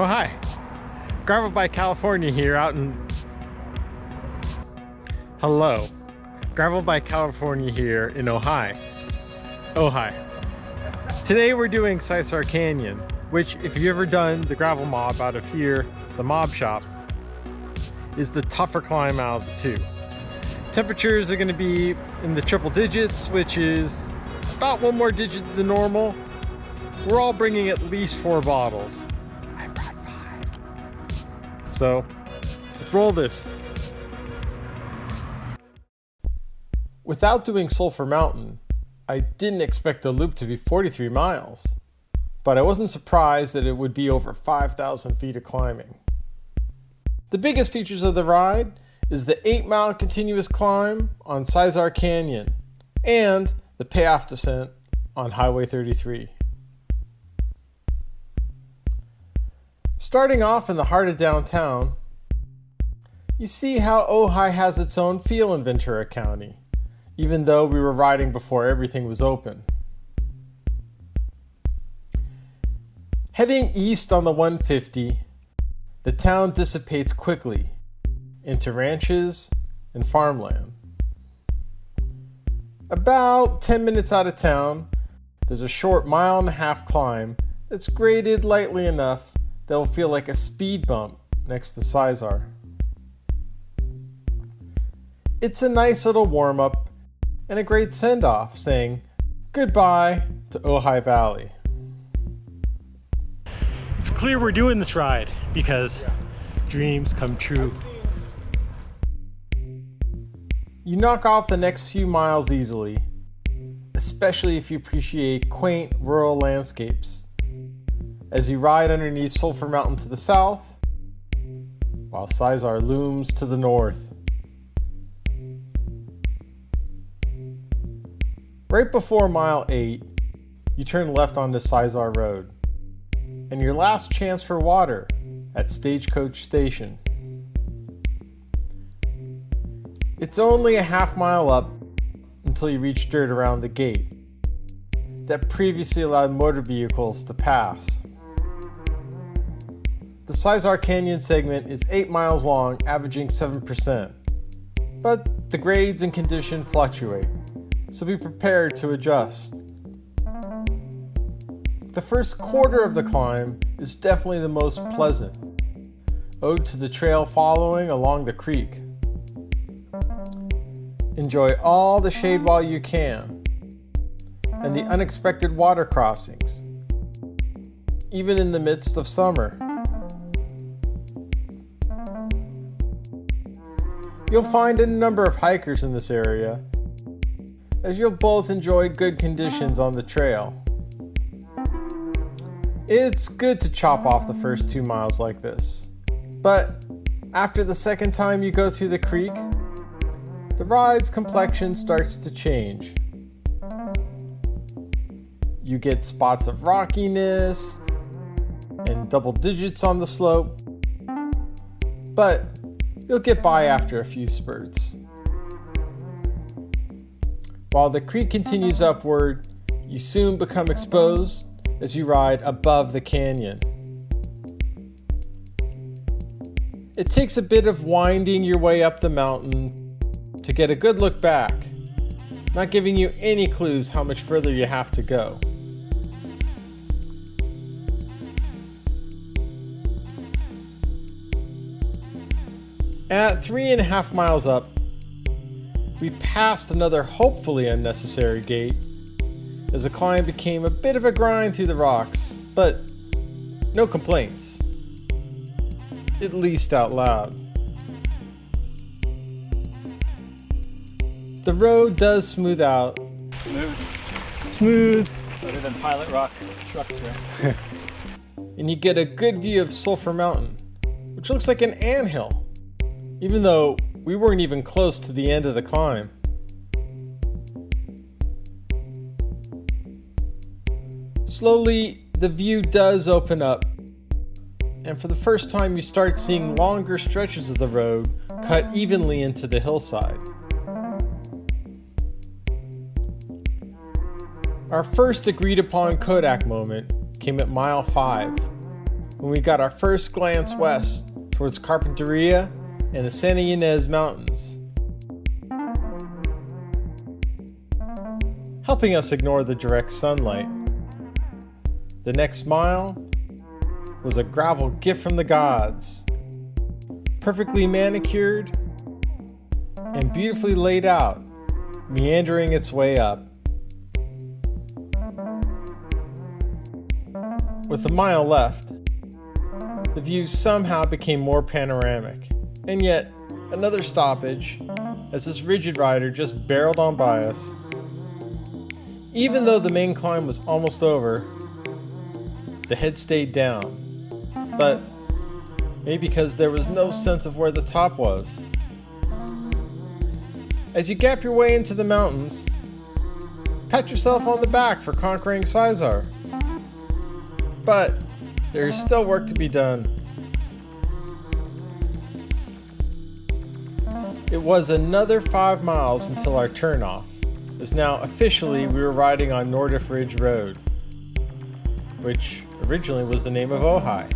Oh, hi. Gravel by California here out in... Hello. Gravel by California here in Ojai. Ojai. Today we're doing Sisar Canyon, which if you've ever done the gravel mob out of here, the mob shop, is the tougher climb out of the two. Temperatures are going to be in the triple digits, which is about one more digit than normal. We're all bringing at least 4 bottles. I brought 5. So let's roll this. Without doing Sulphur Mountain, I didn't expect the loop to be 43 miles, but I wasn't surprised that it would be over 5,000 feet of climbing. The biggest features of the ride is the 8-mile continuous climb on Sisar Canyon and the payoff descent on Highway 33. Starting off in the heart of downtown, you see how Ojai has its own feel in Ventura County, even though we were riding before everything was open. Heading east on the 150, the town dissipates quickly into ranches and farmland. About 10 minutes out of town, there's a short 1.5-mile climb that's graded lightly enough that will feel like a speed bump next to Sisar. It's a nice little warm-up and a great send-off saying goodbye to Ojai Valley. It's clear we're doing this ride because dreams come true. You knock off the next few miles easily, especially if you appreciate quaint rural landscapes, as you ride underneath Sulphur Mountain to the south, while Sisar looms to the north. Right before mile 8, you turn left onto Sisar Road, and your last chance for water at Stagecoach Station. It's only a 1/2 mile up until you reach dirt around the gate that previously allowed motor vehicles to pass. The Sisar Canyon segment is 8 miles long, averaging 7%, but the grades and condition fluctuate, so be prepared to adjust. The first quarter of the climb is definitely the most pleasant, owed to the trail following along the creek. Enjoy all the shade while you can, and the unexpected water crossings, even in the midst of summer. You'll find a number of hikers in this area, as you'll both enjoy good conditions on the trail. It's good to chop off the first 2 miles like this, but after the second time you go through the creek, the ride's complexion starts to change. You get spots of rockiness and double digits on the slope, but you'll get by after a few spurts. While the creek continues upward, you soon become exposed as you ride above the canyon. It takes a bit of winding your way up the mountain to get a good look back, not giving you any clues how much further you have to go. At 3.5 miles up, we passed another hopefully unnecessary gate as the climb became a bit of a grind through the rocks, but no complaints, at least out loud. The road does smooth out. Smooth. Better than Pilot Rock truck trip. And you get a good view of Sulphur Mountain, which looks like an anthill, even though we weren't even close to the end of the climb. Slowly, the view does open up, and for the first time you start seeing longer stretches of the road cut evenly into the hillside. Our first agreed upon Kodak moment came at mile 5, when we got our first glance west towards Carpinteria and the Santa Ynez Mountains, helping us ignore the direct sunlight. The next mile was a gravel gift from the gods, perfectly manicured and beautifully laid out, meandering its way up. With a mile left, the view somehow became more panoramic, and yet another stoppage as this rigid rider just barreled on by us. Even though the main climb was almost over, the head stayed down, but maybe because there was no sense of where the top was. As you gap your way into the mountains, pat yourself on the back for conquering Sisar. But there is still work to be done. It was another 5 miles until our turnoff, as now officially we were riding on Nordiff Ridge Road, which originally was the name of Ojai.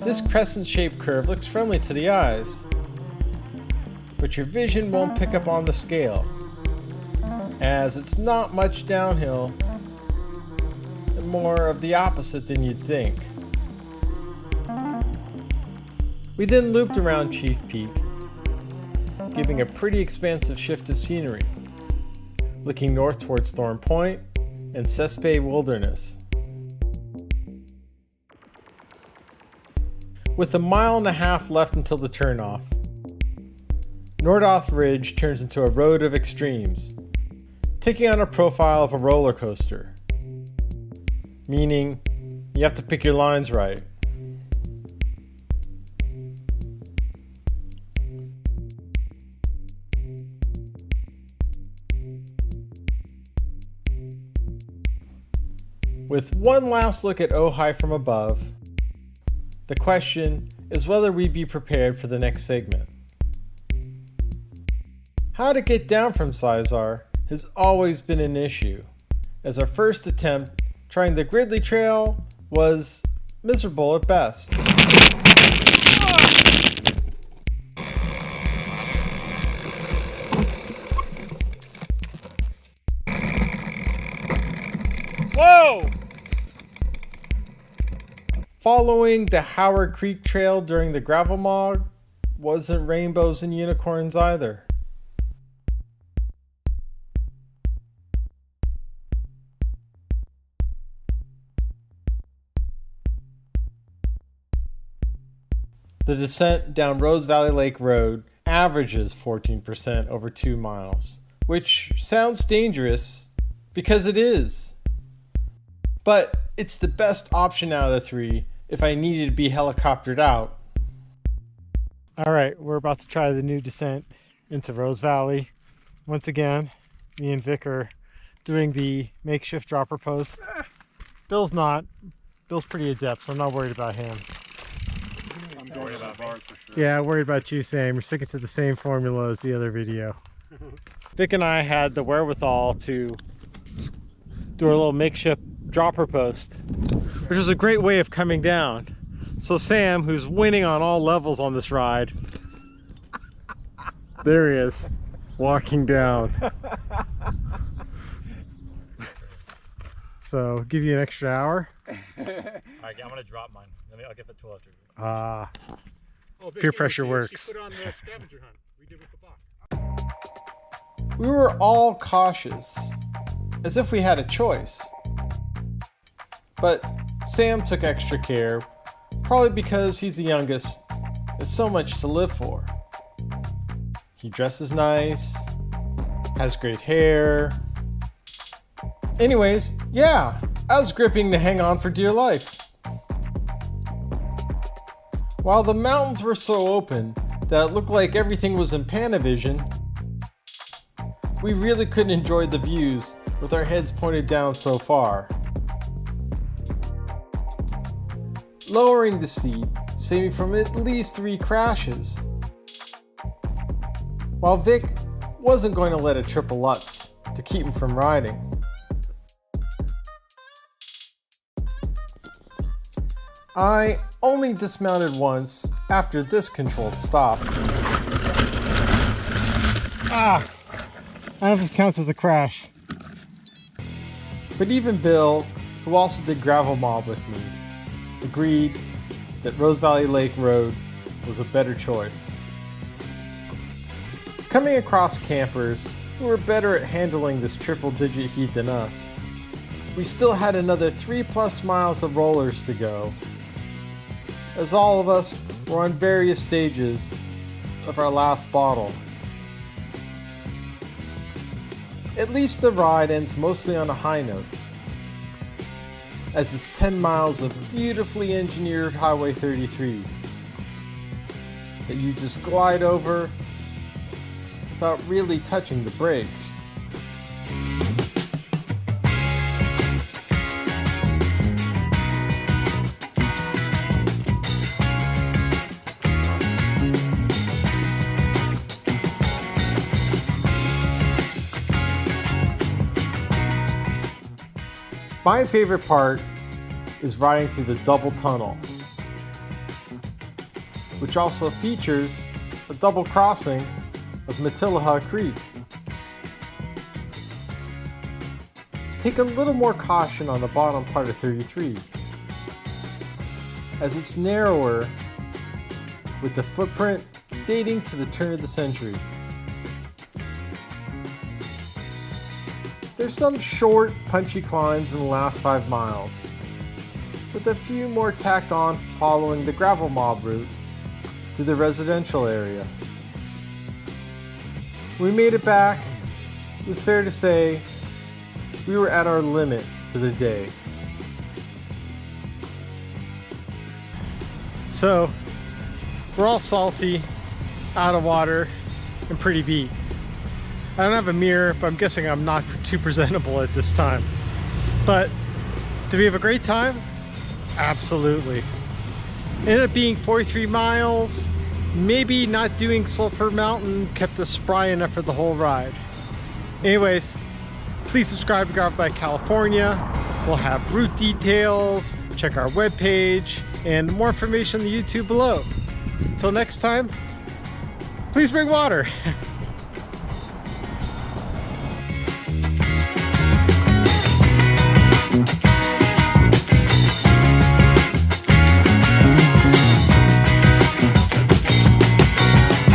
This crescent-shaped curve looks friendly to the eyes, but your vision won't pick up on the scale, as it's not much downhill and more of the opposite than you'd think. We then looped around Chief Peak, giving a pretty expansive shift of scenery, looking north towards Thorn Point and Cespe Wilderness. With a mile and a half left until the turnoff, Nordoff Ridge turns into a road of extremes, taking on a profile of a roller coaster, meaning you have to pick your lines right. With one last look at Ojai from above, the question is whether we'd be prepared for the next segment. How to get down from Sisar has always been an issue, as our first attempt trying the Gridley Trail was miserable at best. Whoa! Following the Howard Creek Trail during the gravel mog wasn't rainbows and unicorns either. The descent down Rose Valley Lake Road averages 14% over 2 miles, which sounds dangerous because it is. But it's the best option out of the 3 if I needed to be helicoptered out. All right, we're about to try the new descent into Rose Valley. Once again, me and Vic are doing the makeshift dropper post. Bill's not. Bill's pretty adept, so I'm not worried about him. I'm worried about bars for sure. Yeah, worried about you, Sam. You're sticking to the same formula as the other video. Vic and I had the wherewithal to do a little makeshift dropper post, which was a great way of coming down. So Sam, who's winning on all levels on this ride, there he is, walking down. So, give you an extra hour. All right, I'm gonna drop mine. I'll get the 12 after. Peer pressure works. She put on the scavenger hunt. We did with the box. We were all cautious, as if we had a choice. But Sam took extra care, probably because he's the youngest. There's so much to live for. He dresses nice, has great hair. Anyways, yeah, I was gripping to hang on for dear life. While the mountains were so open that it looked like everything was in Panavision, we really couldn't enjoy the views with our heads pointed down so far. Lowering the seat saved me from at least 3 crashes, while Vic wasn't going to let a triple Lutz to keep him from riding. I only dismounted once after this controlled stop. I don't know if this counts as a crash. But even Bill, who also did gravel mob with me, agreed that Rose Valley Lake Road was a better choice. Coming across campers who were better at handling this triple-digit heat than us, we still had another 3+ miles of rollers to go, as all of us were on various stages of our last bottle. At least the ride ends mostly on a high note, as it's 10 miles of beautifully engineered Highway 33 that you just glide over without really touching the brakes. My favorite part is riding through the double tunnel, which also features a double crossing of Matilaha Creek. Take a little more caution on the bottom part of 33, as it's narrower with the footprint dating to the turn of the century. There's some short, punchy climbs in the last 5 miles, with a few more tacked on following the gravel mob route to the residential area. When we made it back, it was fair to say we were at our limit for the day. So, we're all salty, out of water, and pretty beat. I don't have a mirror, but I'm guessing I'm not too presentable at this time. But, did we have a great time? Absolutely. Ended up being 43 miles. Maybe not doing Sulphur Mountain kept us spry enough for the whole ride. Anyways, please subscribe to Gravel by California. We'll have route details, check our webpage, and more information on the YouTube below. Until next time, please bring water.